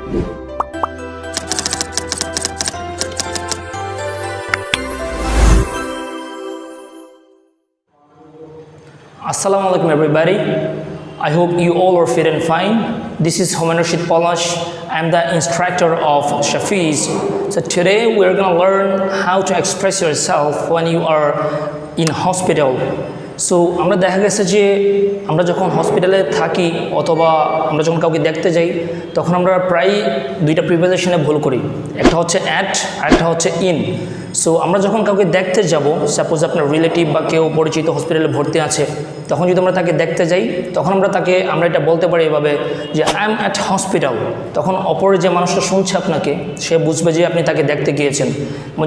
Assalamu alaikum everybody. I hope you all are fit and fine. This is Humayun Roshid Polash. I'm the instructor of Shafi's. So today we're going to learn how to express yourself when you are in hospital. So আমরা দেখা গেছে যে আমরা যখন হসপিটালে থাকি অথবা আমরা যখন কাউকে দেখতে যাই তখন আমরা প্রায় দুইটা প্রিপোজিশনে ভুল করি, একটা হচ্ছে অ্যাট আর একটা হচ্ছে ইন। সো আমরা যখন কাউকে দেখতে যাব, সাপোজ আপনার রিলেটিভ বা কেউ পরিচিত হসপিটালে ভর্তি আছে, তখন যদি আমরা তাকে দেখতে যাই তখন আমরা এটা বলতে পারি এভাবে যে আই এম অ্যাট হসপিটাল। তখন অপরের যে মানুষটা শুনছে আপনাকে সে বুঝবে যে আপনি তাকে দেখতে গিয়েছেন।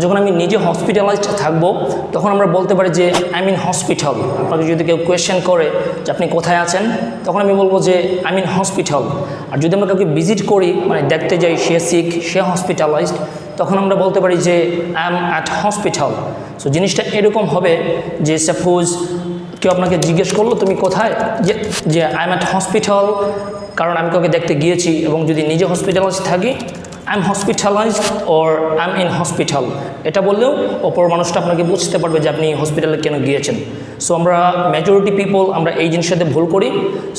যখন আমি নিজে হসপিটালাইজড থাকবো তখন আমরা বলতে পারি যে আই এম ইন হসপিটাল। আপনাকে যদি কেউ কোয়েশ্চেন করে যে আপনি কোথায় আছেন, তখন আমি বলবো যে আই এম ইন হসপিটাল। আর যদি আমরা কাউকে ভিজিট করি, মানে দেখতে যাই, সে সিক, সে হসপিটালাইজড, তখন আমরা বলতে পারি যে I am at hospital. So জিনিসটা এরকম হবে যে সাপোজ কেউ আপনাকে জিজ্ঞেস করলো তুমি কোথায়, যে আই এম অ্যাট হসপিটাল, কারণ আমি কাউকে দেখতে গিয়েছি। এবং যদি নিজে হসপিটালাইজড থাকি, I am hospitalised or I am in hospital, এটা বললেও অপর মানুষটা আপনাকে বুঝতে পারবে যে আপনি হসপিটালে কেন গিয়েছেন। সো আমরা মেজরিটি পিপল আমরা এই জিনিসটাতে ভুল করি।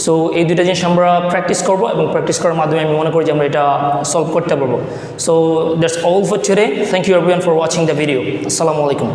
সো এই দুইটা জিনিস আমরা প্র্যাকটিস করবো এবং প্র্যাকটিস করার মাধ্যমে আমি মনে করি যে আমরা এটা সলভ করতে পারবো। So that's all for today. Thank you everyone for watching the video. আসসালামু আলাইকুম।